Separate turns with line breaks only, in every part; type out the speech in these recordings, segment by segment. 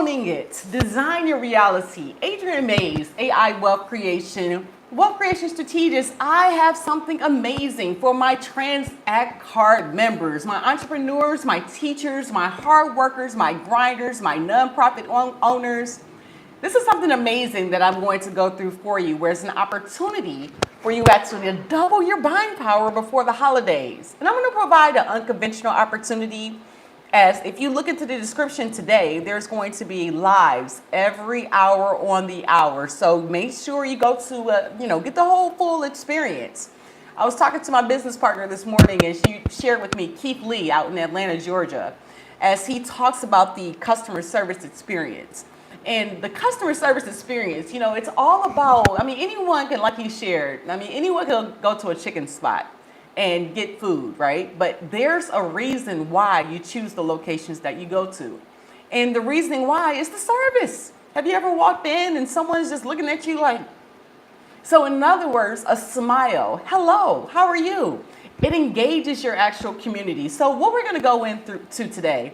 Owning it. Design your reality. Adriane Mays, AI Wealth Creation. Wealth Creation Strategist. I have something amazing for my Tranzact Card members, my entrepreneurs, my teachers, my hard workers, my grinders, my nonprofit owners. This is something amazing that I'm going to go through for you, where it's an opportunity for you actually to double your buying power before the holidays. And I'm going to provide an unconventional opportunity. As if you look into the description today, there's going to be lives every hour on the hour. So make sure you go to, get the whole full experience. I was talking to my business partner this morning, and she shared with me Keith Lee out in Atlanta, Georgia, as he talks about the customer service experience. And the customer service experience, it's all about, anyone can, like he shared, anyone can go to a chicken spot and get food, right? But there's a reason why you choose the locations that you go to. And the reasoning why is the service. Have you ever walked in and someone's just looking at you like, so in other words, a smile, hello, how are you? It engages your actual community. So what we're gonna go into today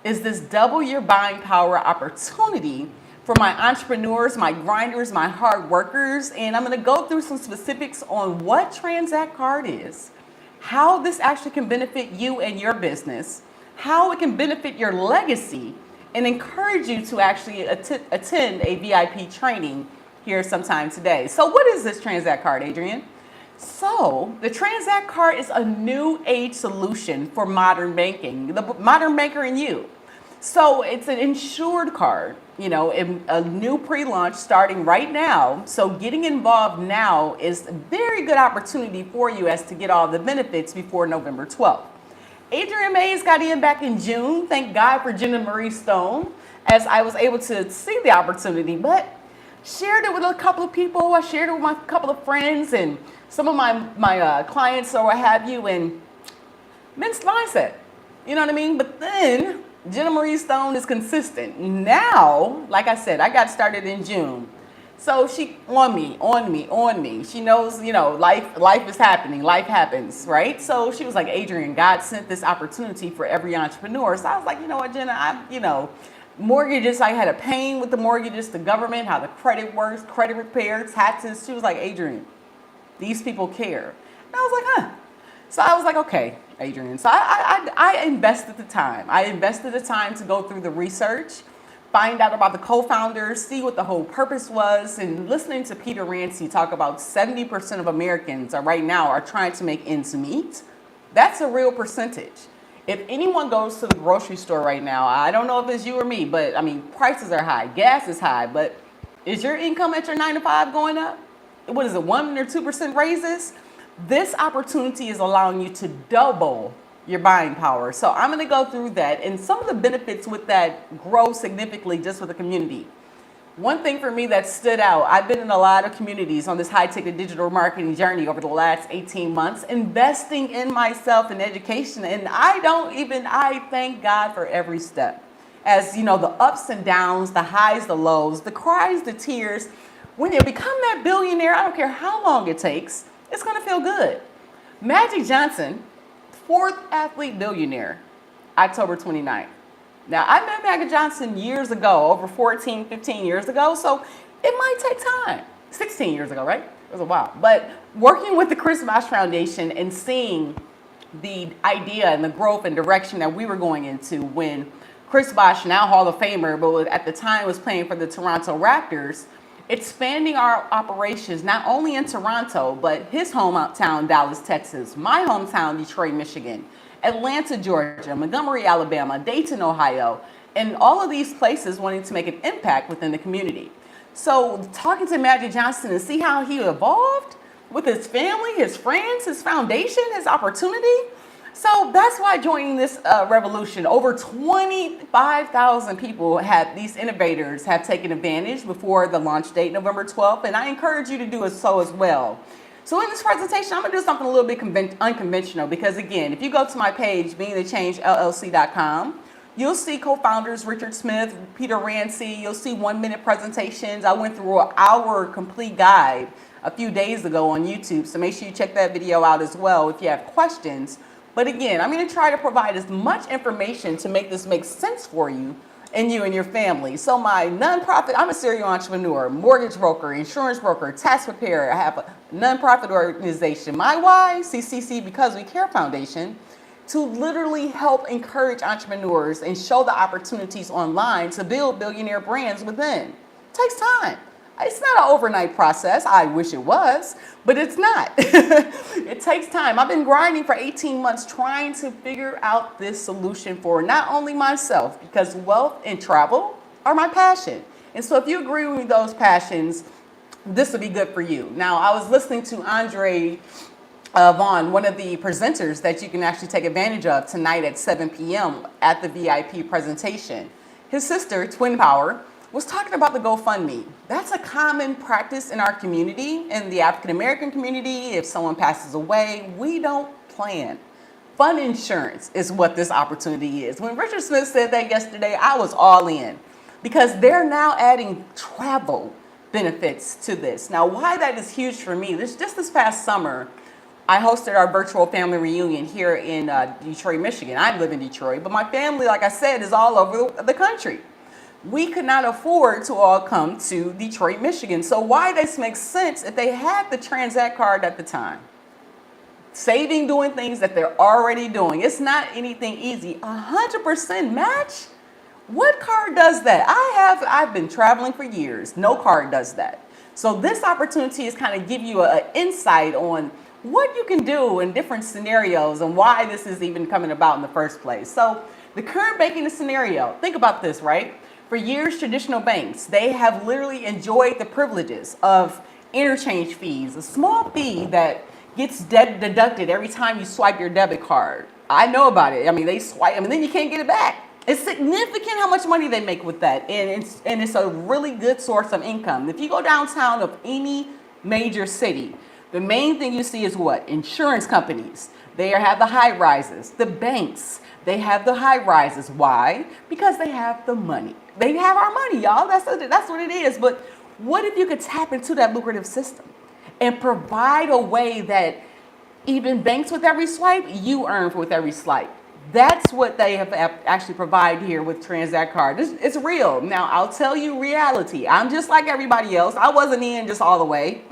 is this double your buying power opportunity for my entrepreneurs, my grinders, my hard workers. And I'm gonna go through some specifics on what Tranzact Card is, how this actually can benefit you and your business, how it can benefit your legacy, and encourage you to actually attend a VIP training here sometime today. So what is this Tranzact Card, Adriane? So the Tranzact Card is a new age solution for modern banking, the modern banker in you. So it's an insured card, a new pre-launch starting right now. So getting involved now is a very good opportunity for you as to get all the benefits before November 12th. Adriane Mays got in back in June. Thank God for Jenna Marie Stone, as I was able to see the opportunity, but shared it with a couple of people. I shared it with my couple of friends and some of my clients or what have you, and men's mindset, you know what I mean? But then Jenna Marie Stone is consistent. Now, like I said, I got started in June. So she on me. She knows, life is happening. Life happens, right? So she was like, Adriane, God sent this opportunity for every entrepreneur. So I was like, you know what, Jenna, mortgages, I had a pain with the mortgages, the government, how the credit works, credit repair, taxes. She was like, Adriane, these people care. And I was like, huh. So I was like, okay, Adriane. So I invested the time. I invested the time to go through the research, find out about the co-founders, see what the whole purpose was, and listening to Peter Rancy talk about 70% of Americans right now are trying to make ends meet. That's a real percentage. If anyone goes to the grocery store right now, I don't know if it's you or me, but prices are high, gas is high, but is your income at your 9 to 5 going up? What is it, 1 or 2% raises? This opportunity is allowing you to double your buying power. So I'm going to go through that, and some of the benefits with that grow significantly just with the community. One thing for me that stood out, I've been in a lot of communities on this high-ticket digital marketing journey over the last 18 months, investing in myself and education. And I thank God for every step. As the ups and downs, the highs, the lows, the cries, the tears. When you become that billionaire, I don't care how long it takes, it's going to feel good. Magic Johnson, 4th athlete billionaire, October 29th. Now, I met Magic Johnson years ago, over 14, 15 years ago, so it might take time. 16 years ago, right? It was a while. But working with the Chris Bosh Foundation and seeing the idea and the growth and direction that we were going into when Chris Bosh, now Hall of Famer, but at the time was playing for the Toronto Raptors, expanding our operations not only in Toronto, but his hometown, Dallas, Texas, my hometown, Detroit, Michigan, Atlanta, Georgia, Montgomery, Alabama, Dayton, Ohio, and all of these places wanting to make an impact within the community. So talking to Magic Johnson and see how he evolved with his family, his friends, his foundation, his opportunity. So that's why joining this revolution, over 25,000 people these innovators have taken advantage before the launch date, November 12th, and I encourage you to do so as well. So in this presentation, I'm going to do something a little bit unconventional because, again, if you go to my page, beingthechangellc.com, you'll see co-founders Richard Smith, Peter Rancy, you'll see 1-minute presentations. I went through our complete guide a few days ago on YouTube, so make sure you check that video out as well if you have questions. But again, I'm going to try to provide as much information to make this make sense for you and you and your family. So my nonprofit, I'm a serial entrepreneur, mortgage broker, insurance broker, tax preparer. I have a nonprofit organization. My why, CCC Because We Care Foundation, to literally help encourage entrepreneurs and show the opportunities online to build billionaire brands within. It takes time. It's not an overnight process. I wish it was, but it's not. It takes time. I've been grinding for 18 months trying to figure out this solution for not only myself, because wealth and travel are my passion. And so if you agree with those passions, this will be good for you. Now, I was listening to Vaughn, one of the presenters that you can actually take advantage of tonight at 7 p.m. at the VIP presentation. His sister, Twin Power, was talking about the GoFund Me. That's a common practice in our community, in the African American community. If someone passes away, we don't plan. Fund insurance is what this opportunity is. When Richard Smith said that yesterday, I was all in, because they're now adding travel benefits to this. Now, why that is huge for me, just this past summer, I hosted our virtual family reunion here in Detroit, Michigan. I live in Detroit, but my family, like I said, is all over the country. We could not afford to all come to Detroit, Michigan. So why this makes sense if they had the Tranzact card at the time. Saving, doing things that they're already doing. It's not anything easy. 100% match? What card does that? I've been traveling for years. No card does that. So this opportunity is kind of give you an insight on what you can do in different scenarios and why this is even coming about in the first place. So the current banking scenario, think about this, right? For years, traditional banks, they have literally enjoyed the privileges of interchange fees, a small fee that gets deducted every time you swipe your debit card. I know about it. I mean, they swipe, then you can't get it back. It's significant how much money they make with that, and it's a really good source of income. If you go downtown of any major city, the main thing you see is what? Insurance companies. They have the high rises. The banks, they have the high rises. Why? Because they have the money. They have our money, y'all. That's what it is. But what if you could tap into that lucrative system and provide a way that even banks with every swipe, you earn with every swipe? That's what they have actually provided here with Tranzact Card. It's real. Now, I'll tell you reality. I'm just like everybody else. I wasn't in just all the way.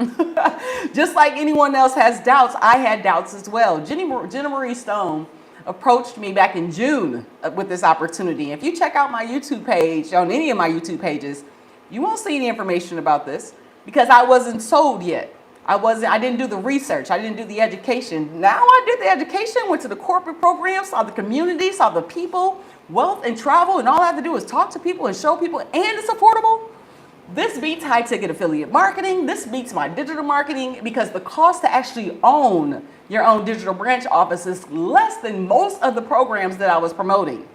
Just like anyone else has doubts, I had doubts as well. Jenna Marie Stone approached me back in June with this opportunity. If you check out my YouTube page, on any of my YouTube pages, you won't see any information about this because I wasn't sold yet. I didn't do the research. I didn't do the education. Now I did the education, went to the corporate program, saw the community, saw the people, wealth and travel, and all I have to do is talk to people and show people, and it's affordable. This beats high ticket affiliate marketing. This beats my digital marketing because the cost to actually own your own digital branch office is less than most of the programs that I was promoting.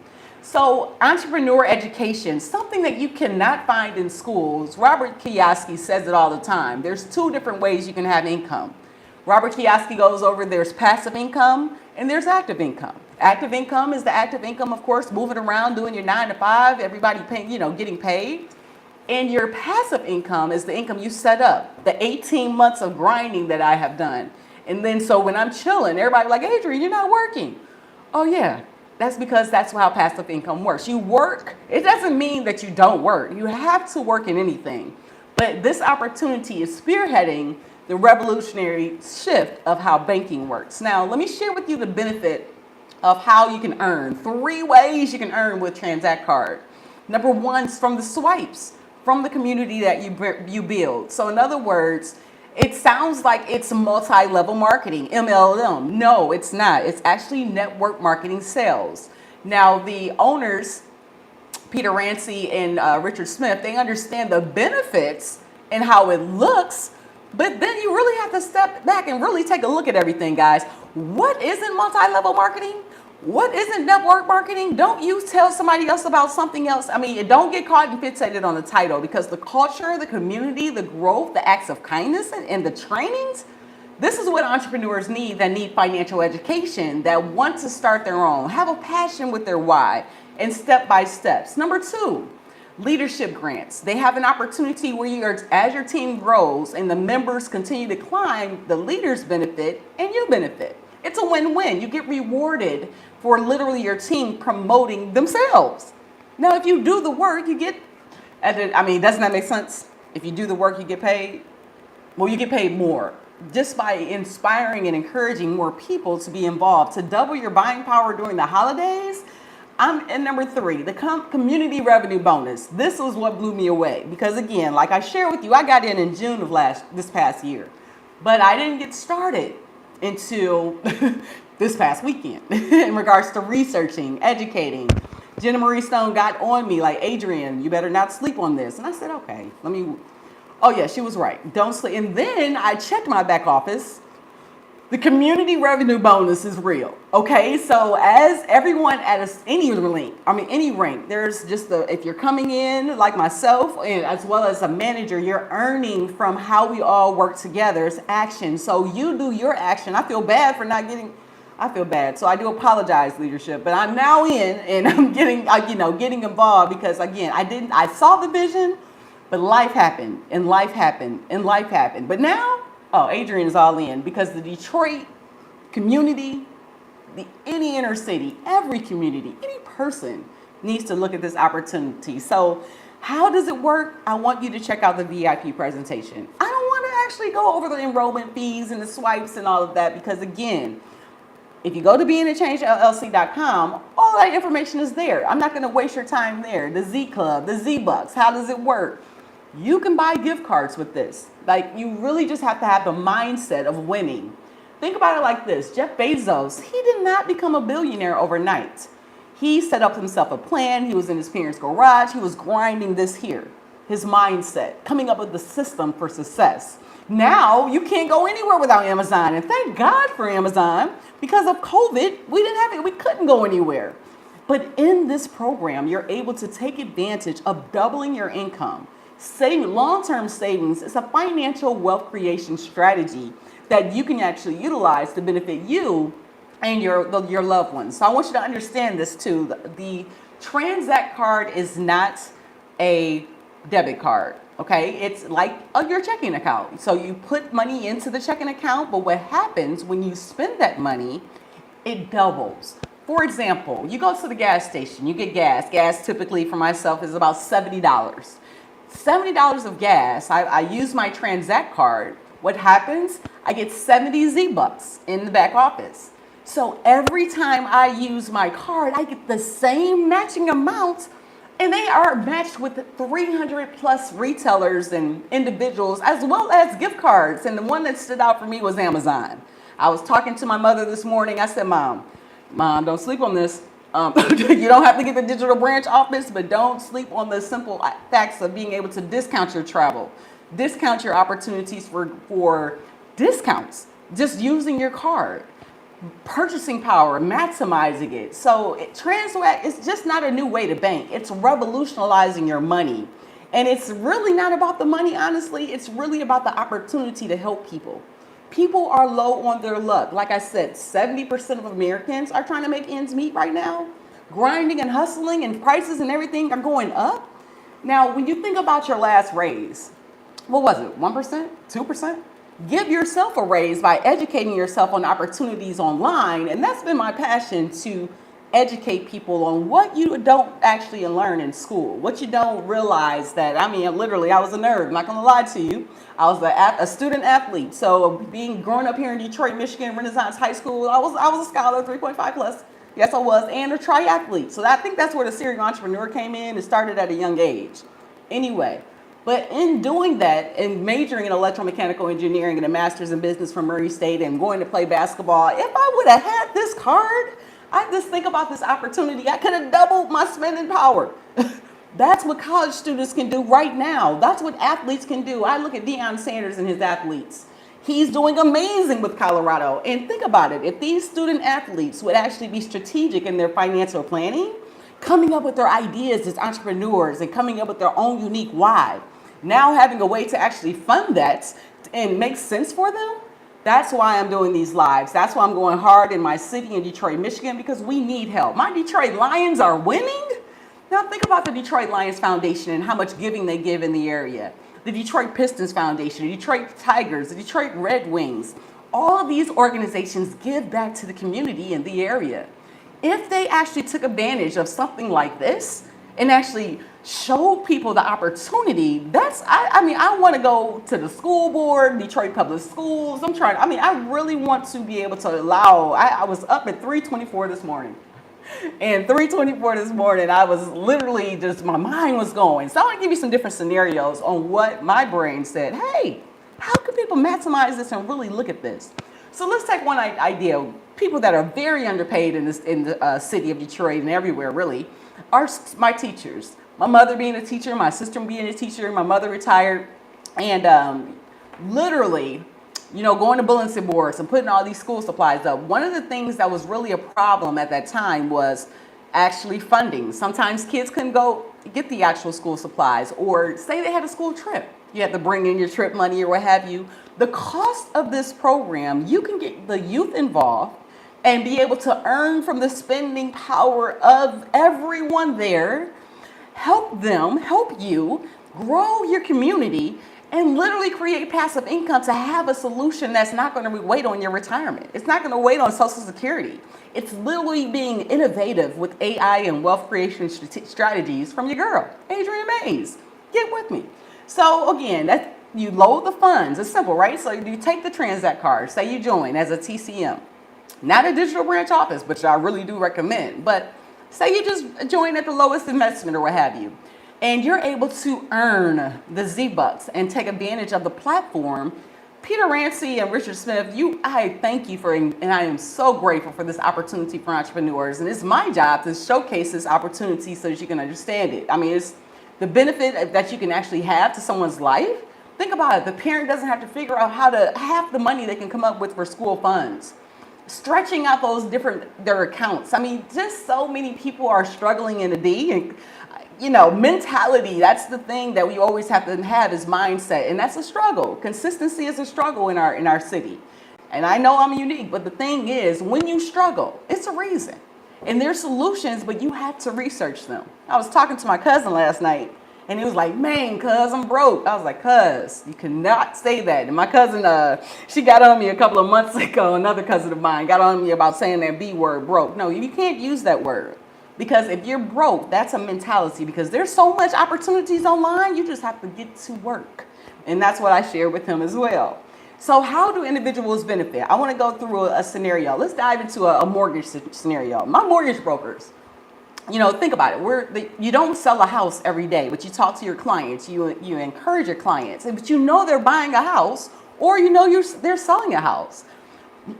So entrepreneur education, something that you cannot find in schools. Robert Kiyosaki says it all the time. There's two different ways you can have income. Robert Kiyosaki goes over there's passive income and there's active income. Active income is the active income, of course, moving around, doing your 9 to 5, everybody paying, getting paid. And your passive income is the income you set up, the 18 months of grinding that I have done. And then so when I'm chilling, everybody like, Adriane, you're not working. Oh yeah, that's because that's how passive income works. You work, it doesn't mean that you don't work. You have to work in anything. But this opportunity is spearheading the revolutionary shift of how banking works. Now, let me share with you the benefit of how you can earn. 3 ways you can earn with Tranzact Card. Number 1 is from the swipes, from the community that you build. So in other words, it sounds like it's multi-level marketing, MLM. No, it's not. It's actually network marketing sales. Now, the owners, Peter Rancy and Richard Smith, they understand the benefits and how it looks, but then you really have to step back and really take a look at everything, guys. What isn't multi-level marketing? What isn't network marketing? Don't you tell somebody else about something else. I mean, don't get caught and fixated on the title, because the culture, the community, the growth, the acts of kindness, and the trainings, this is what entrepreneurs need that need financial education, that want to start their own, have a passion with their why, and step-by-steps. Number 2, leadership grants. They have an opportunity where as your team grows and the members continue to climb, the leaders benefit and you benefit. It's a win-win. You get rewarded for literally your team promoting themselves. Now, if you do the work, you get, doesn't that make sense? If you do the work, you get paid. Well, you get paid more just by inspiring and encouraging more people to be involved, to double your buying power during the holidays. I'm in number 3, the community revenue bonus. This was what blew me away because, again, like I shared with you, I got in June of this past year, but I didn't get started until this past weekend in regards to researching, educating. Jenna Marie Stone got on me like, Adriane, you better not sleep on this. And I said, okay, oh yeah, she was right. Don't sleep. And then I checked my back office. The community revenue bonus is real. Okay, so as everyone at any rank, there's just if you're coming in like myself, and as well as a manager, you're earning from how we all work together. It's action. So you do your action. I feel bad for not getting. I feel bad, so I do apologize, leadership. But I'm now in, and I'm getting involved because again, I saw the vision, but life happened, and life happened, and life happened. But now. Oh, Adriane is all in because the Detroit community, any inner city, every community, any person needs to look at this opportunity. So how does it work? I want you to check out the VIP presentation. I don't want to actually go over the enrollment fees and the swipes and all of that because, again, if you go to beingachangellc.com, all that information is there. I'm not going to waste your time there. The Z Club, the Z Bucks, how does it work? You can buy gift cards with this. Like, you really just have to have the mindset of winning. Think about it like this. Jeff Bezos, he did not become a billionaire overnight. He set up himself a plan. He was in his parents' garage. He was grinding this here, his mindset, coming up with the system for success. Now, you can't go anywhere without Amazon. And thank God for Amazon. Because of COVID, we couldn't go anywhere. But in this program, you're able to take advantage of doubling your income. Long-term savings is a financial wealth creation strategy that you can actually utilize to benefit you and your loved ones. So I want you to understand this too. The Tranzact card is not a debit card, okay? It's like your checking account. So you put money into the checking account, but what happens when you spend that money, it doubles. For example, you go to the gas station, you get gas. Gas typically for myself is about $70. $70 of gas, I use my Tranzact card. What happens? I get 70 Z-Bucks in the back office. So every time I use my card, I get the same matching amount, and they are matched with 300 plus retailers and individuals, as well as gift cards. And the one that stood out for me was Amazon. I was talking to my mother this morning. I said, Mom, don't sleep on this. You don't have to get the digital branch office, but don't sleep on the simple facts of being able to discount your travel, discount your opportunities for discounts, just using your card, purchasing power, maximizing it. So Tranzact is just not a new way to bank. It's revolutionizing your money. And it's really not about the money, honestly. It's really about the opportunity to help people. People are low on their luck. Like I said, 70% of Americans are trying to make ends meet right now. Grinding and hustling, and prices and everything are going up. Now, when you think about your last raise, what was it, 1%, 2%? Give yourself a raise by educating yourself on opportunities online. And that's been my passion, to educate people on what you don't actually learn in school, what you don't realize that, literally, I was a nerd, I'm not gonna lie to you. I was a student athlete. So growing up here in Detroit, Michigan, Renaissance High School, I was a scholar, 3.5 plus. Yes, I was, and a triathlete. So I think that's where the serial entrepreneur came in. It started at a young age. Anyway, but in doing that and majoring in electromechanical engineering and a master's in business from Murray State and going to play basketball, if I would have had this card, I just think about this opportunity. I could have doubled my spending power. That's what college students can do right now. That's what athletes can do. I look at Deion Sanders and his athletes. He's doing amazing with Colorado. And think about it. If these student athletes would actually be strategic in their financial planning, coming up with their ideas as entrepreneurs and coming up with their own unique why, now having a way to actually fund that and make sense for them, that's why I'm doing these lives. That's why I'm going hard in my city in Detroit, Michigan, because we need help. My Detroit Lions are winning. Now think about the Detroit Lions Foundation and how much giving they give in the area. The Detroit Pistons Foundation, the Detroit Tigers, the Detroit Red Wings. All of these organizations give back to the community in the area. If they actually took advantage of something like this, and actually show people the opportunity. I want to go to the school board, Detroit Public Schools. I really want to be able to allow, I was up at 3:24 this morning. And 3:24 this morning, I was literally just, my mind was going. So I want to give you some different scenarios on what my brain said. Hey, how can people maximize this and really look at this? So let's take one idea. People that are very underpaid in the city of Detroit and everywhere really are my teachers. My mother being a teacher, my sister being a teacher, my mother retired, and literally, going to bulletin boards and putting all these school supplies up. One of the things that was really a problem at that time was actually funding. Sometimes kids couldn't go get the actual school supplies, or say they had a school trip. You had to bring in your trip money or what have you. The cost of this program, you can get the youth involved and be able to earn from the spending power of everyone there, help them, help you grow your community, and literally create passive income to have a solution that's not going to wait on your retirement. It's not going to wait on Social Security. It's literally being innovative with AI and wealth creation strategies from your girl, Adriane Mays. Get with me. So again, you load the funds. It's simple, right? So you take the Tranzact card. Say you join as a TCM. Not a digital branch office, which I really do recommend. But say you just join at the lowest investment or what have you, and you're able to earn the Z-Bucks and take advantage of the platform. Peter Rancy and Richard Smith, I thank you for, and I am so grateful for this opportunity for entrepreneurs. And it's my job to showcase this opportunity so that you can understand it. It's the benefit that you can actually have to someone's life. Think about it. The parent doesn't have to figure out how to have the money they can come up with for school funds. Stretching out their accounts. Just so many people are struggling in the D, and mentality, that's the thing that we always have to have is mindset. And that's a struggle. Consistency is a struggle in our city. And I know I'm unique, but the thing is, when you struggle, it's a reason. And there's solutions, but you have to research them. I was talking to my cousin last night, and he was like, man, cuz, I'm broke. I was like, cuz, you cannot say that. And my cousin, she got on me a couple of months ago, another cousin of mine got on me about saying that B word, broke. No, you can't use that word. Because if you're broke, that's a mentality. Because there's so much opportunities online, you just have to get to work. And that's what I shared with him as well. So how do individuals benefit? I want to go through a scenario. Let's dive into a mortgage scenario. My mortgage brokers, think about it. You don't sell a house every day, but you talk to your clients. You encourage your clients. But they're buying a house, or they're selling a house.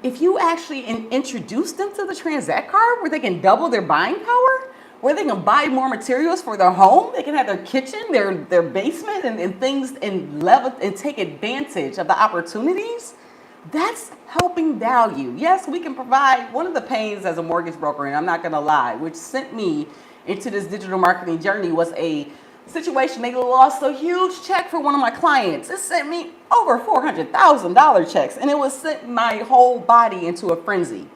If you actually introduce them to the Tranzact card, where they can double their buying power, where they can buy more materials for their home, they can have their kitchen, their basement, and things and take advantage of the opportunities, that's helping value. Yes, we can provide. One of the pains as a mortgage broker, and I'm not going to lie, which sent me into this digital marketing journey, was a situation. They lost a huge check for one of my clients. It sent me over $400,000 checks, and it was sent my whole body into a frenzy.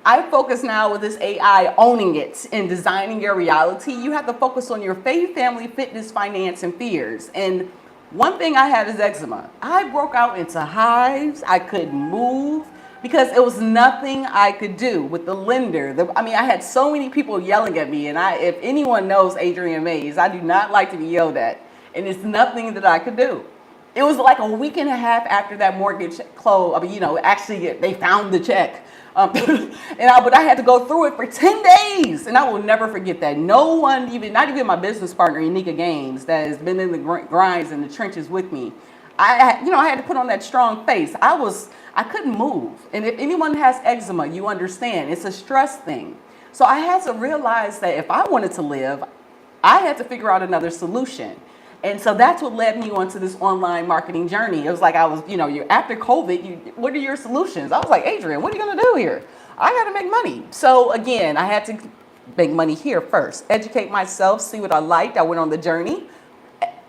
I focus now with this AI, owning it and designing your reality. You have to focus on your faith, family, fitness, finance, and fears. And one thing I have is eczema. I broke out into hives. I couldn't move because it was nothing I could do with the lender. I had so many people yelling at me, and if anyone knows Adriane Mays, I do not like to be yelled at, and it's nothing that I could do. It was like a week and a half after that mortgage closed. Actually, they found the check. But I had to go through it for 10 days, and I will never forget that. No one, not even my business partner, Enyka Games, that has been in the grinds and the trenches with me. I had to put on that strong face. I couldn't move. And if anyone has eczema, you understand. It's a stress thing. So I had to realize that if I wanted to live, I had to figure out another solution. And so that's what led me onto this online marketing journey. It was like after COVID, what are your solutions? I was like, Adriane, what are you going to do here? I got to make money. So again, I had to make money here first, educate myself, see what I liked. I went on the journey,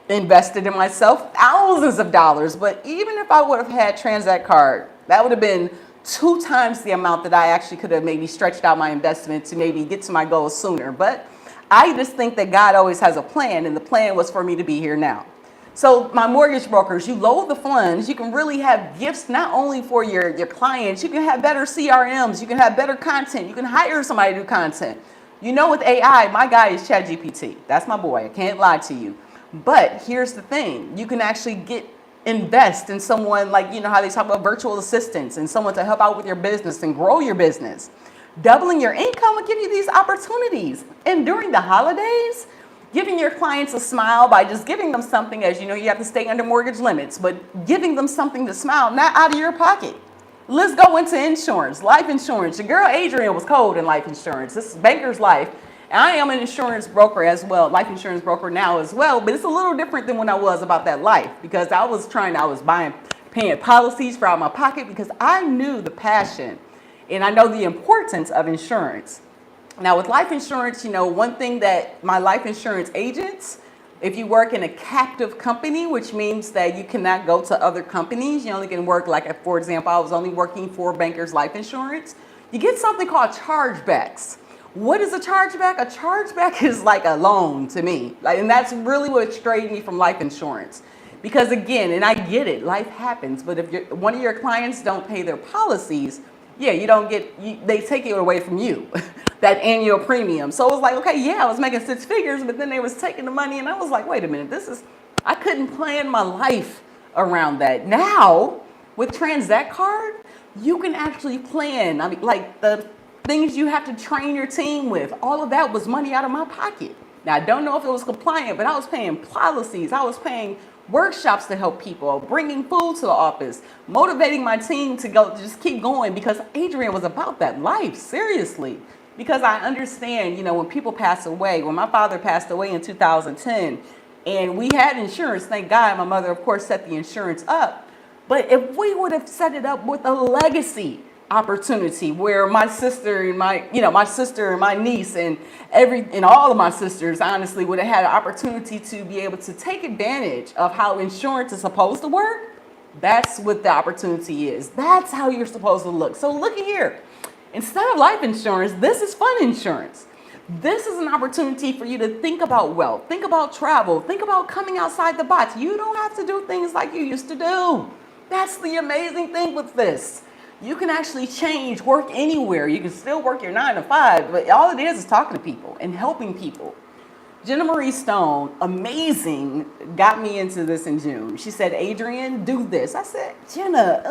invested in myself, thousands of dollars. But even if I would have had Tranzact card, that would have been 2 times the amount that I actually could have maybe stretched out my investment to maybe get to my goals sooner. But I just think that God always has a plan, and the plan was for me to be here now. So my mortgage brokers, you load the funds, you can really have gifts not only for your clients, you can have better CRMs, you can have better content, you can hire somebody to do content. You know, with AI, my guy is ChatGPT. That's my boy. I can't lie to you. But here's the thing. You can actually invest in someone like, you know, how they talk about virtual assistants and someone to help out with your business and grow your business. Doubling your income will give you these opportunities. And during the holidays, giving your clients a smile by just giving them something, as you know, you have to stay under mortgage limits, but giving them something to smile, not out of your pocket. Let's go into insurance, life insurance. Your girl Adriane was cold in life insurance. This is banker's life. And I am an insurance broker as well, life insurance broker now as well, but it's a little different than when I was about that life, because I was paying policies for out of my pocket because I knew the passion and I know the importance of insurance. Now with life insurance, you know, one thing that my life insurance agents, if you work in a captive company, which means that you cannot go to other companies, you only can work, like, for example, I was only working for Bankers Life Insurance, you get something called chargebacks. What is a chargeback? A chargeback is like a loan to me. And that's really what strayed me from life insurance. Because again, and I get it, life happens, but if one of your clients don't pay their policies, yeah, they take it away from you, that annual premium. So it was like, okay, yeah, I was making 6 figures, but then they was taking the money and I was like, wait a minute, I couldn't plan my life around that. Now, with Tranzact Card, you can actually plan. I mean, like the things you have to train your team with, all of that was money out of my pocket. Now, I don't know if it was compliant, but I was paying policies, I was paying workshops to help people, bringing food to the office, motivating my team to go, just keep going, because Adriane was about that life, seriously. Because I understand, you know, when people pass away, when my father passed away in 2010, and we had insurance, thank God, my mother, of course, set the insurance up. But if we would have set it up with a legacy opportunity where my sister and my niece and all of my sisters honestly would have had an opportunity to be able to take advantage of how insurance is supposed to work, that's what the opportunity is. That's how you're supposed to look. So look here. Instead of life insurance, this is fun insurance. This is an opportunity for you to think about wealth, think about travel, think about coming outside the box. You don't have to do things like you used to do. That's the amazing thing with this. You can actually change, work anywhere. You can still work your 9 to 5, but all it is talking to people and helping people. Jenna Marie Stone, amazing, got me into this in June. She said, Adriane, do this. I said, Jenna,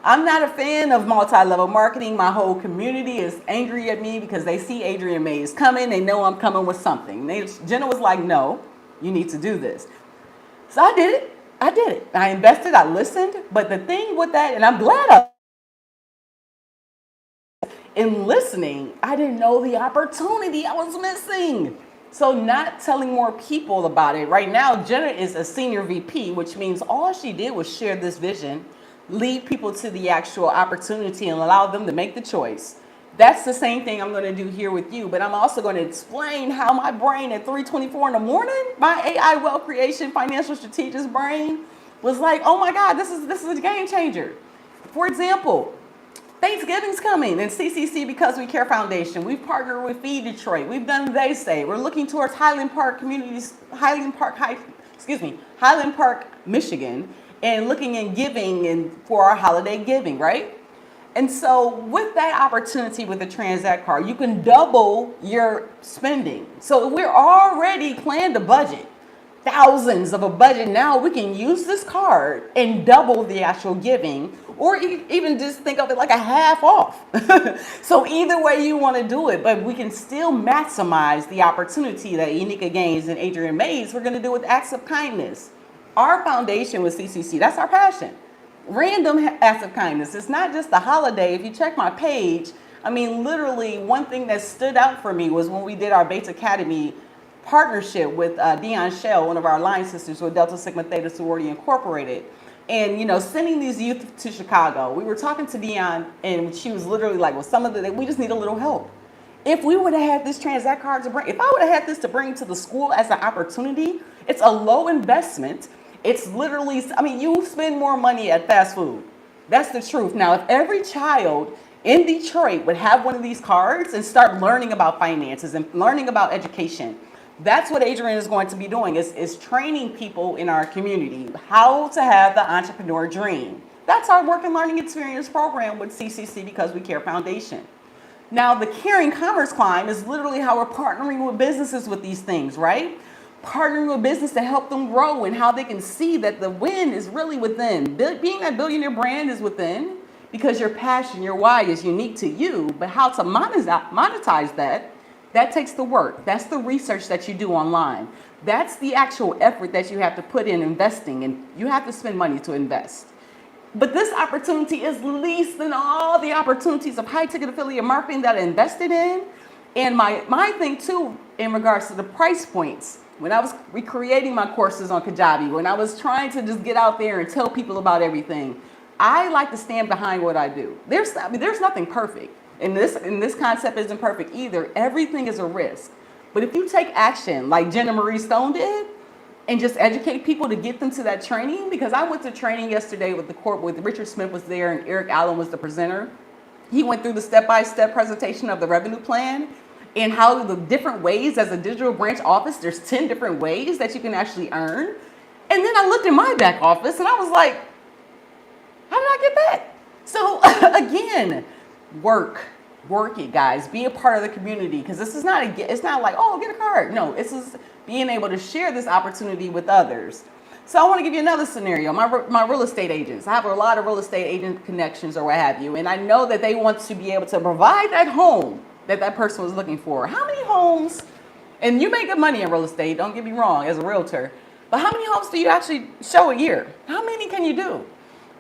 I'm not a fan of multi-level marketing. My whole community is angry at me because they see Adriane Mays coming. They know I'm coming with something. Jenna was like, no, you need to do this. So I did it. I invested, I listened, but the thing with that, and I'm glad in listening, I didn't know the opportunity I was missing. So not telling more people about it. Right now, Jenna is a senior VP, which means all she did was share this vision, lead people to the actual opportunity and allow them to make the choice. That's the same thing I'm going to do here with you, but I'm also going to explain how my brain at 3:24 in the morning, my AI wealth creation financial strategist brain was like, oh my God, this is a game changer. For example, Thanksgiving's coming, and CCC Because We Care Foundation, we've partnered with Feed Detroit. We've done They Say. We're looking towards Highland Park, Michigan, and looking and giving and for our holiday giving, right? And so with that opportunity with the Tranzact card, you can double your spending. So we're already planned a budget, thousands of a budget. Now we can use this card and double the actual giving, or even just think of it like a half off. So either way you want to do it, but we can still maximize the opportunity that Enyka gains and Adriane Mays. We're going to do with acts of kindness. Our foundation with CCC, that's our passion. Random acts of kindness. It's not just the holiday. If you check my page, I mean, literally one thing that stood out for me was when we did our Bates Academy partnership with Shell, one of our line sisters with Delta Sigma Theta Sorority Incorporated. And, you know, sending these youth to Chicago. We were talking to Dion and she was literally like, well, we just need a little help. If we would have had this Tranzact card if I would have had this to bring to the school as an opportunity, it's a low investment. It's literally, I mean, you spend more money at fast food. That's the truth. Now, if every child in Detroit would have one of these cards and start learning about finances and learning about education, that's what Adriane is going to be doing, is training people in our community how to have the entrepreneur dream. That's our work and learning experience program with CCC Because We Care Foundation. Now, the caring commerce climb is literally how we're partnering with businesses with these things, right? Partnering with business to help them grow and how they can see that the win is really within. Being that billionaire brand is within because your passion, your why is unique to you, but how to monetize that takes the work. That's the research that you do online. That's the actual effort that you have to put in investing, and you have to spend money to invest. But this opportunity is least than all the opportunities of high-ticket affiliate marketing that I invested in. And my thing too, in regards to the price points, when I was recreating my courses on Kajabi, when I was trying to just get out there and tell people about everything, I like to stand behind what I do. There's nothing perfect. And this concept isn't perfect either. Everything is a risk. But if you take action like Jenna Marie Stone did, and just educate people to get them to that training, because I went to training yesterday with Richard Smith was there and Eric Allen was the presenter. He went through the step-by-step presentation of the revenue plan and how the different ways as a digital branch office, there's 10 different ways that you can actually earn. And then I looked in my back office and I was like, how did I get that? So again, work it, guys. Be a part of the community, because this is it's not like, oh, get a card. No, this is being able to share this opportunity with others. So I want to give you another scenario. My real estate agents. I have a lot of real estate agent connections or what have you, and I know that they want to be able to provide that home that person was looking for. How many homes, and you make good money in real estate, don't get me wrong, as a realtor, but how many homes do you actually show a year? How many can you do?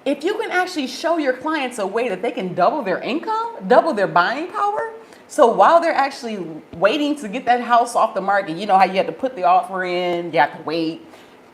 If you can actually show your clients a way that they can double their income, double their buying power, so while they're actually waiting to get that house off the market, you know how you have to put the offer in, you have to wait,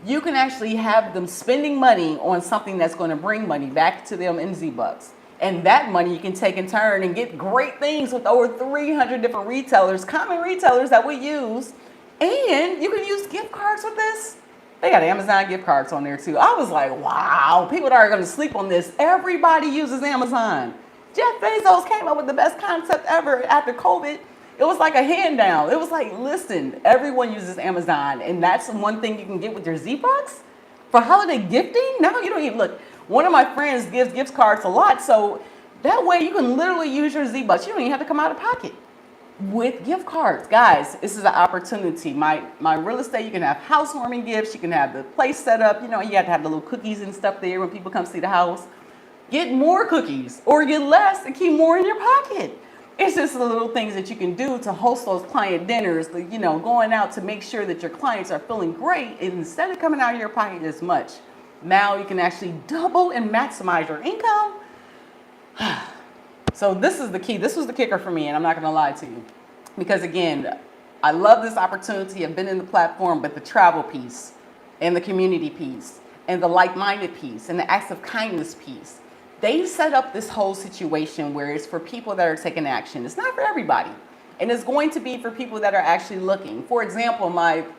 you can actually have them spending money on something that's going to bring money back to them in Z-Bucks. And that money you can take in turn and get great things with over 300 different retailers, common retailers that we use. And you can use gift cards with this. They got Amazon gift cards on there too. I was like, wow, people that are going to sleep on this. Everybody uses Amazon. Jeff Bezos came up with the best concept ever after COVID. It was like a hand down. It was like, listen, everyone uses Amazon, and that's one thing you can get with your Z-Bucks for holiday gifting. Now you don't even look. One of my friends gives gift cards a lot, so that way you can literally use your Z-Bucks. You don't even have to come out of pocket with gift cards. Guys, this is an opportunity. My real estate, you can have housewarming gifts. You can have the place set up. You know, you have to have the little cookies and stuff there when people come see the house. Get more cookies or get less and keep more in your pocket. It's just the little things that you can do to host those client dinners, you know, going out to make sure that your clients are feeling great. And instead of coming out of your pocket as much, now you can actually double and maximize your income. So this is the key. This was the kicker for me, and I'm not going to lie to you. Because again, I love this opportunity. I've been in the platform, but the travel piece and the community piece and the like-minded piece and the acts of kindness piece, they set up this whole situation where it's for people that are taking action. It's not for everybody. And it's going to be for people that are actually looking. For example,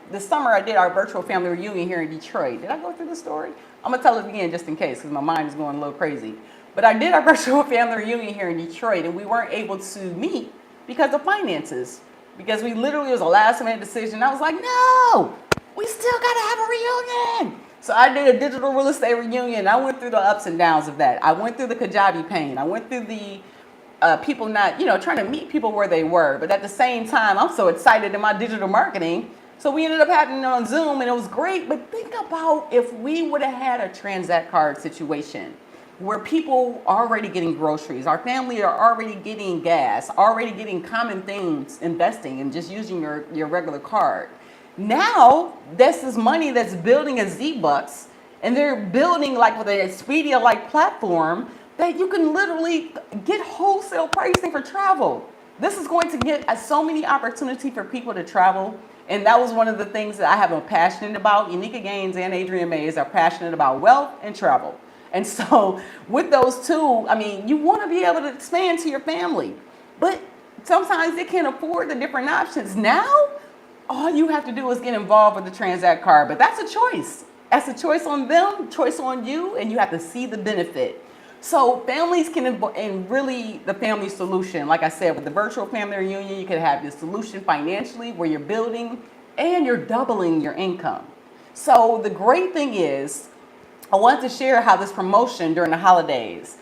this summer I did our virtual family reunion here in Detroit. Did I go through the story? I'm going to tell it again just in case, because my mind is going a little crazy. But I did our virtual family reunion here in Detroit, and we weren't able to meet because of finances. Because we literally, it was a last minute decision. I was like, no, we still got to have a reunion. So I did a digital real estate reunion. I went through the ups and downs of that. I went through the Kajabi pain. I went through the people not, trying to meet people where they were. But at the same time, I'm so excited in my digital marketing. So we ended up having it on Zoom, and it was great. But think about if we would have had a Tranzact card situation where people are already getting groceries, our family are already getting gas, already getting common things, investing, and just using your regular card. Now, this is money that's building a Z-Bucks, and they're building like with an Expedia-like platform that you can literally get wholesale pricing for travel. This is going to get so many opportunity for people to travel, and that was one of the things that I have been passionate about. Enyka Gaines and Adriane Mays are passionate about wealth and travel. And so with those two, I mean, you want to be able to expand to your family, but sometimes they can't afford the different options. Now, all you have to do is get involved with the Tranzact card, but that's a choice. That's a choice on them, choice on you, and you have to see the benefit. So families can, and really the family solution, like I said, with the virtual family reunion, you can have the solution financially where you're building and you're doubling your income. So the great thing is, I wanted to share how this promotion during the holidays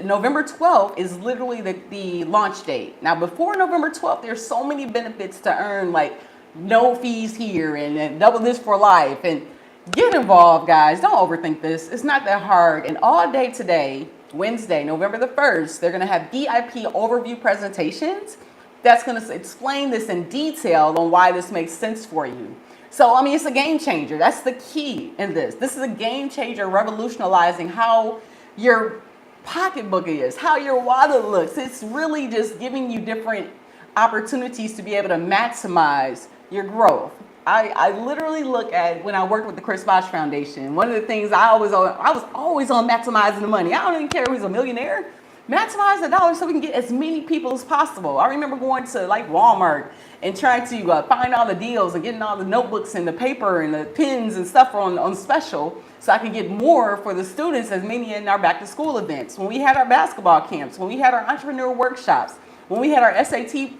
November 12th is literally the launch date. Now, before November 12th, there's so many benefits to earn, like no fees here and double this for life. And get involved, guys. Don't overthink this. It's not that hard. And all day today, Wednesday, November the 1st, they're going to have VIP overview presentations that's going to explain this in detail on why this makes sense for you. So, I mean, it's a game changer. That's the key in this. This is a game changer, revolutionizing how your pocketbook is, how your wallet looks. It's really just giving you different opportunities to be able to maximize your growth. I literally look at when I worked with the Chris Bosh Foundation, one of the things I was always on maximizing the money. I don't even care who's a millionaire. Maximize the dollars so we can get as many people as possible. I remember going to like Walmart and trying to find all the deals and getting all the notebooks and the paper and the pens and stuff on special so I could get more for the students, as many in our back to school events. When we had our basketball camps, when we had our entrepreneur workshops, when we had our SAT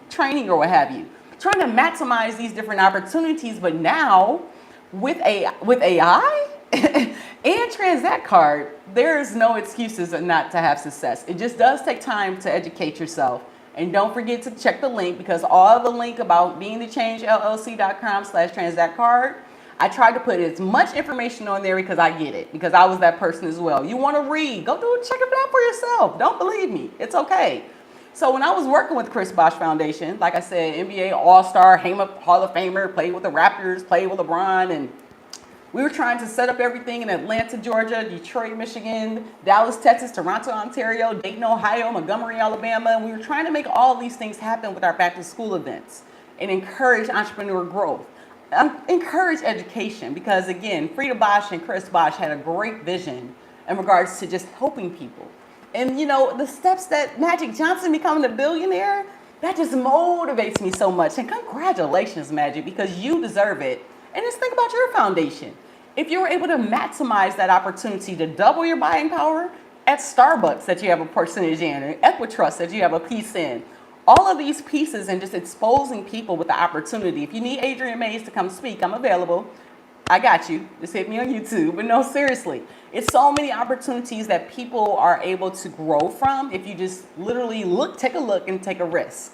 training or what have you. Trying to maximize these different opportunities, but now with AI and Tranzact Card, there's no excuses not to have success. It just does take time to educate yourself. And don't forget to check the link, because all the link about beingthechangellc.com/Tranzact Card, I tried to put as much information on there because I get it, because I was that person as well. You want to read, go check it out for yourself. Don't believe me, it's okay. So when I was working with Chris Bosh Foundation, like I said, NBA All-Star, Hall of Famer, played with the Raptors, played with LeBron, and we were trying to set up everything in Atlanta, Georgia, Detroit, Michigan, Dallas, Texas, Toronto, Ontario, Dayton, Ohio, Montgomery, Alabama. And we were trying to make all these things happen with our back-to-school events and encourage entrepreneur growth. Encourage education, because, again, Frida Bosh and Chris Bosh had a great vision in regards to just helping people. And, you know, the steps that Magic Johnson becoming a billionaire, that just motivates me so much. And congratulations, Magic, because you deserve it. And just think about your foundation. If you were able to maximize that opportunity to double your buying power at Starbucks that you have a percentage in, and Equitrust that you have a piece in, all of these pieces, and just exposing people with the opportunity. If you need Adriane Mays to come speak, I'm available. I got you. Just hit me on YouTube. But no, seriously, it's so many opportunities that people are able to grow from if you just literally take a look and take a risk.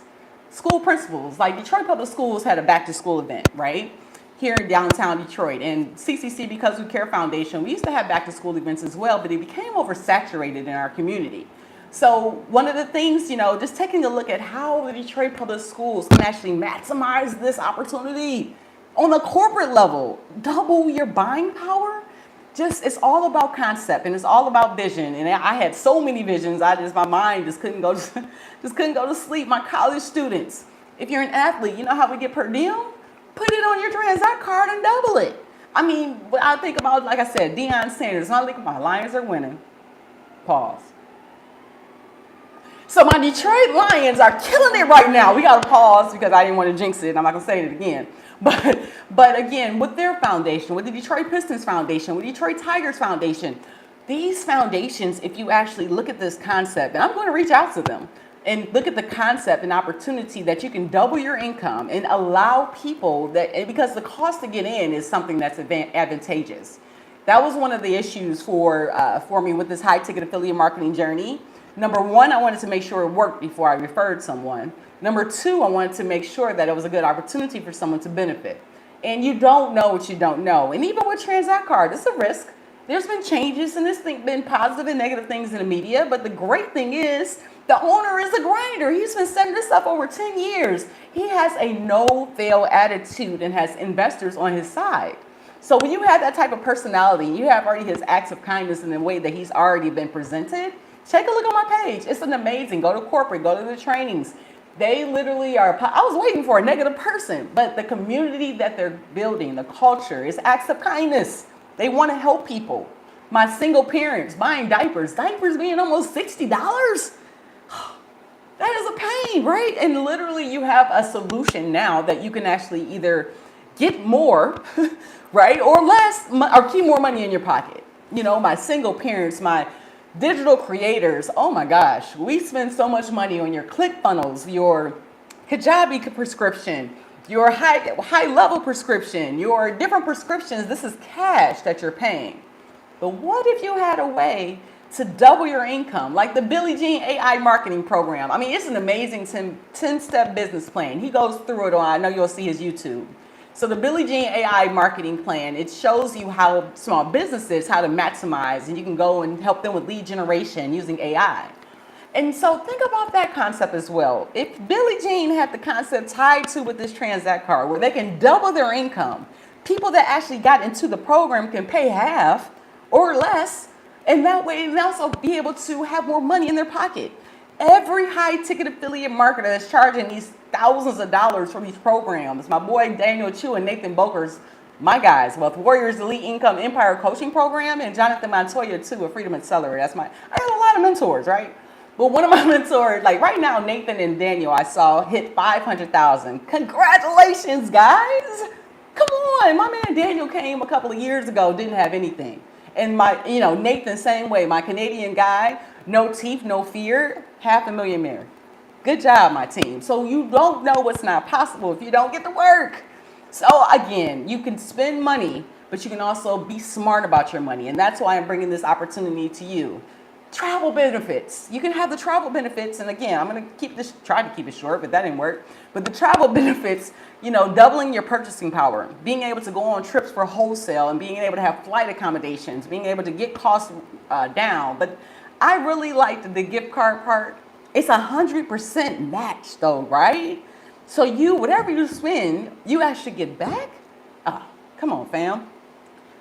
School principals, like Detroit Public Schools had a back to school event, right? Here in downtown Detroit. And CCC, Because We Care Foundation, we used to have back to school events as well, but it became oversaturated in our community. So one of the things, you know, just taking a look at how the Detroit Public Schools can actually maximize this opportunity on a corporate level, double your buying power. It's all about concept, and it's all about vision. And I had so many visions. My mind just couldn't go to sleep. My college students, if you're an athlete, you know how we get per diem? Put it on your Tranzact card and double it. I mean, I think about, like I said, Deion Sanders. I think my Lions are winning. Pause. So my Detroit Lions are killing it right now. We got to pause because I didn't want to jinx it. I'm not going to say it again. But again, with their foundation, with the Detroit Pistons Foundation, with Detroit Tigers Foundation, these foundations, if you actually look at this concept, and I'm going to reach out to them and look at the concept and opportunity that you can double your income and allow people because the cost to get in is something that's advantageous. That was one of the issues for me with this high ticket affiliate marketing journey. Number one, I wanted to make sure it worked before I referred someone. Number two, I wanted to make sure that it was a good opportunity for someone to benefit. And you don't know what you don't know. And even with Tranzact Card, it's a risk. There's been changes, and there's been positive and negative things in the media. But the great thing is, the owner is a grinder. He's been setting this up over 10 years. He has a no-fail attitude and has investors on his side. So when you have that type of personality, you have already his acts of kindness in the way that he's already been presented, take a look on my page. It's an amazing. Go to corporate, go to the trainings. They literally are, I was waiting for a negative person, but the community that they're building, the culture, is acts of kindness. They want to help people. My single parents buying diapers being almost $60. That is a pain, right? And literally you have a solution now that you can actually either get more, right, or less, or keep more money in your pocket. You know, my single parents, my digital creators, oh my gosh, we spend so much money on your ClickFunnels, your Kajabi prescription, your high level prescription, your different prescriptions. This is cash that you're paying. But what if you had a way to double your income, like the Billie Jean AI marketing program. I mean, it's an amazing 10-step business plan. He goes through it on, I know you'll see his YouTube. So the Billie Jean AI marketing plan, it shows you how small businesses, how to maximize, and you can go and help them with lead generation using AI. And so think about that concept as well. If Billie Jean had the concept tied to with this Tranzact card, where they can double their income, people that actually got into the program can pay half or less, and that way they also be able to have more money in their pocket. Every high ticket affiliate marketer that's charging these thousands of dollars for these programs, my boy Daniel Chou and Nathan Bokkers, my guys, Wealth Warriors Elite Income Empire Coaching Program, and Jonathan Montoya too, a Freedom Accelerator. I have a lot of mentors, right? But one of my mentors, like right now, Nathan and Daniel, I saw hit 500,000. Congratulations, guys! Come on, my man Daniel came a couple of years ago, didn't have anything. And Nathan, same way, my Canadian guy, no teeth, no fear, $500,000. Good job, my team. So you don't know what's not possible if you don't get to work. So again, you can spend money, but you can also be smart about your money. And that's why I'm bringing this opportunity to you. Travel benefits. You can have the travel benefits. And again, I'm going to try to keep it short, but that didn't work. But the travel benefits, doubling your purchasing power, being able to go on trips for wholesale and being able to have flight accommodations, being able to get costs down. But I really liked the gift card part. It's 100% match though, right? So whatever you spend, you actually get back. Oh, come on, fam.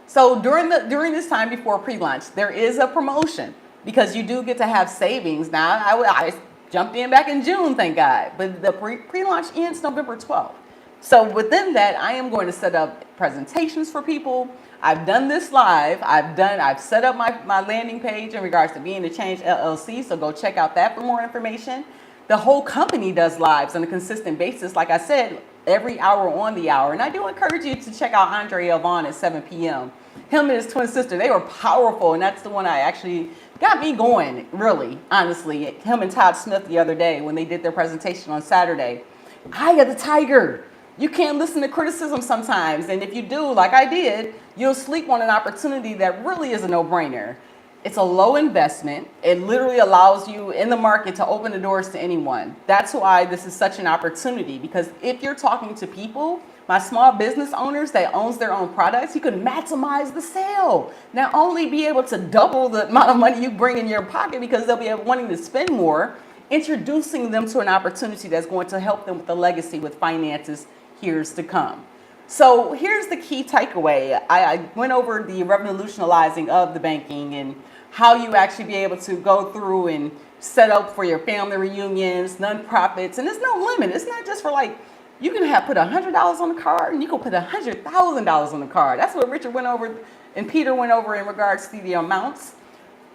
So during this time before pre-launch, there is a promotion because you do get to have savings. Now, I jumped in back in June, thank God. But the pre-launch ends November 12th. So within that, I am going to set up presentations for people. I've done this live. I've set up my landing page in regards to Being the Change LLC. So go check out that for more information. The whole company does lives on a consistent basis. Like I said, every hour on the hour. And I do encourage you to check out Andre Vaughn at 7 p.m. Him and his twin sister, they were powerful. And that's the one I actually got me going, really, honestly. Him and Todd Smith the other day when they did their presentation on Saturday. Eye of the tiger. You can't listen to criticism sometimes. And if you do, like I did, you'll sleep on an opportunity that really is a no-brainer. It's a low investment. It literally allows you in the market to open the doors to anyone. That's why this is such an opportunity, because if you're talking to people, my small business owners that owns their own products, you can maximize the sale. Not only be able to double the amount of money you bring in your pocket because they'll be wanting to spend more, introducing them to an opportunity that's going to help them with the legacy with finances years to come. So here's the key takeaway. I went over the revolutionizing of the banking and how you actually be able to go through and set up for your family reunions, nonprofits, and there's no limit. It's not just for you can put $100 on the card and you can put $100,000 on the card. That's what Richard went over and Peter went over in regards to the amounts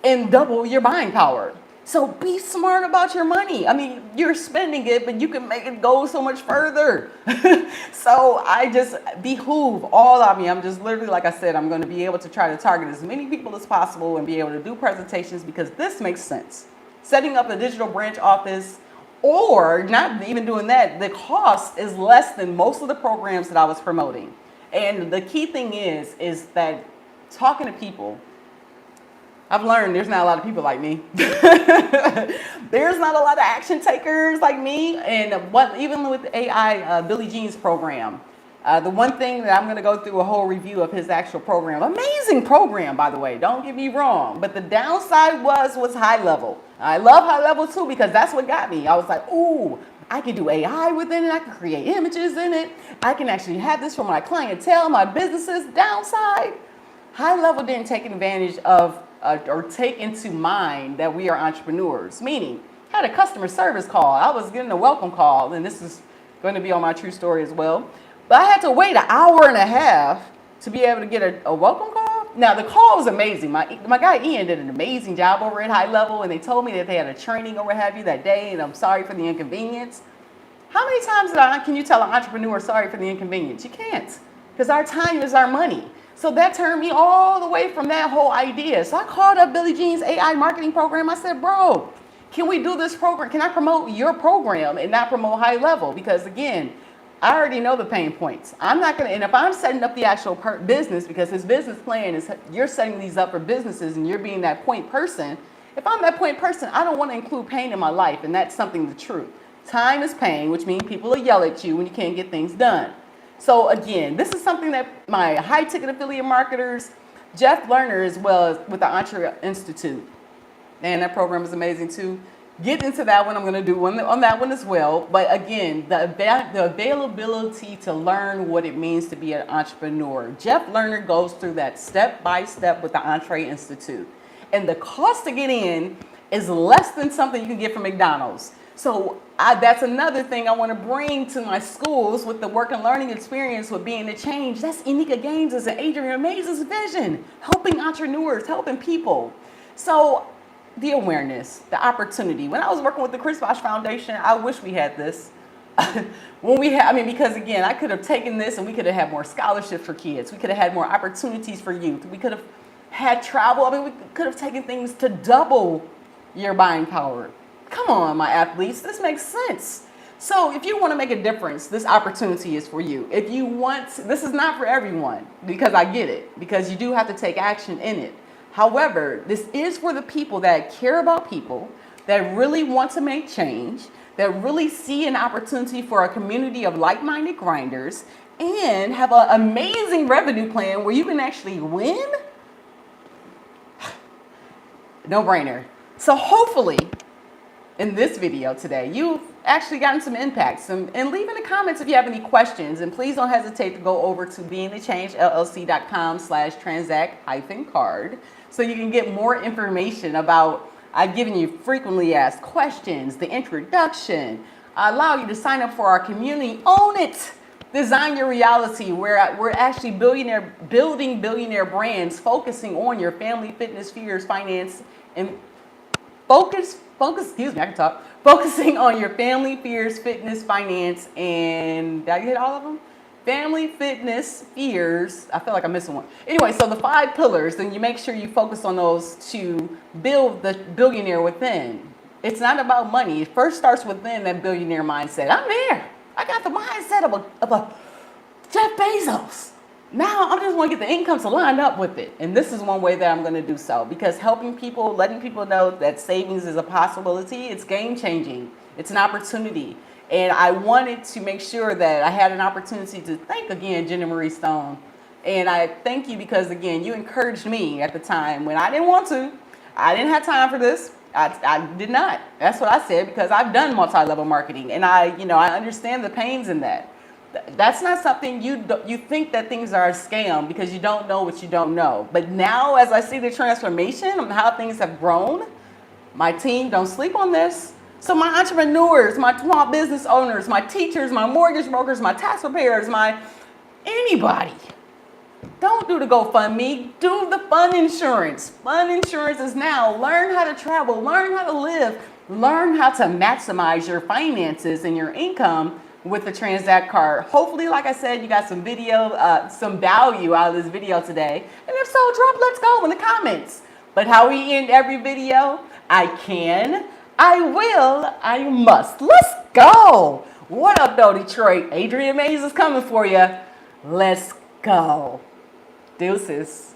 and double your buying power. So be smart about your money. I mean, you're spending it, but you can make it go so much further. So I just behoove all of me. I'm just literally, like I said, I'm going to be able to try to target as many people as possible and be able to do presentations because this makes sense. Setting up a digital branch office or not even doing that, the cost is less than most of the programs that I was promoting. And the key thing is that talking to people, I've learned there's not a lot of people like me. There's not a lot of action takers like me. And even with AI, Billie Jean's program, the one thing that I'm going to go through a whole review of his actual program. Amazing program, by the way. Don't get me wrong. But the downside was high level. I love high level too because that's what got me. I was like, ooh, I can do AI within it. I can create images in it. I can actually have this for my clientele, my businesses. Downside, high level didn't take advantage of or take into mind that we are entrepreneurs, meaning I had a customer service call. I was getting a welcome call, and this is going to be on my true story as well. But I had to wait an hour and a half to be able to get a welcome call. Now, the call was amazing. My guy Ian did an amazing job over at High Level, and they told me that they had a training or what have you that day, and I'm sorry for the inconvenience. How many times can you tell an entrepreneur sorry for the inconvenience? You can't, because our time is our money. So that turned me all the way from that whole idea. So I called up Billie Jean's AI marketing program. I said, bro, can we do this program? Can I promote your program and not promote High Level? Because again, I already know the pain points. I'm not going to, and if I'm setting up the actual business, because his business plan is you're setting these up for businesses and you're being that point person, if I'm that point person, I don't want to include pain in my life, and that's something the truth. Time is pain, which means people will yell at you when you can't get things done. So again, this is something that my high ticket affiliate marketers, Jeff Lerner, as well as with the Entre Institute, and that program is amazing too. Get into that one. I'm going to do one on that one as well. But again, the availability to learn what it means to be an entrepreneur. Jeff Lerner goes through that step by step with the Entre Institute. And the cost to get in is less than something you can get from McDonald's. So that's another thing I want to bring to my schools with the work and learning experience with being the change. That's Enyka Gaines' and Adriane Mays' vision, helping entrepreneurs, helping people. So the awareness, the opportunity. When I was working with the Chris Bosh Foundation, I wish we had this. Because again, I could have taken this and we could have had more scholarships for kids. We could have had more opportunities for youth. We could have had travel. We could have taken things to double your buying power. Come on, my athletes, this makes sense. So if you want to make a difference, this opportunity is for you. If you want, this is not for everyone, because I get it, because you do have to take action in it. However, this is for the people that care about people, that really want to make change, that really see an opportunity for a community of like-minded grinders, and have an amazing revenue plan where you can actually win. No brainer. So hopefully in this video today, you've actually gotten some impacts, and leave in the comments if you have any questions, and please don't hesitate to go over to beingthechangellc.com/transact-card so you can get more information about, I've given you frequently asked questions, the introduction, I allow you to sign up for our community, own it, design your reality, where we're actually building billionaire brands, focusing on your family, fitness, fears, finance, and focusing on your family, fears, fitness, finance, and did I get all of them? Family, fitness, fears. I feel like I'm missing one. Anyway, so the 5 pillars, then you make sure you focus on those to build the billionaire within. It's not about money. It first starts within that billionaire mindset. I'm there. I got the mindset of a Jeff Bezos. Now I just want to get the income to line up with it. And this is one way that I'm going to do so, because helping people, letting people know that savings is a possibility, it's game changing. It's an opportunity. And I wanted to make sure that I had an opportunity to thank again Jenna Marie Stone. And I thank you because again, you encouraged me at the time when I didn't want to. I didn't have time for this. I did not. That's what I said, because I've done multi-level marketing and I understand the pains in that. That's not something you think that things are a scam because you don't know what you don't know. But now as I see the transformation of how things have grown, my team, don't sleep on this. So my entrepreneurs, my small business owners, my teachers, my mortgage brokers, my tax preparers, anybody, don't do the GoFundMe, do the fun insurance. Fun insurance is now. Learn how to travel, learn how to live, learn how to maximize your finances and your income with the Tranzact card. Hopefully, like I said, you got some some value out of this video today. And if so, drop let's go in the comments. But how we end every video, I can, I will, I must. Let's go. What up though, Detroit? Adriane Mays is coming for you. Let's go. Deuces.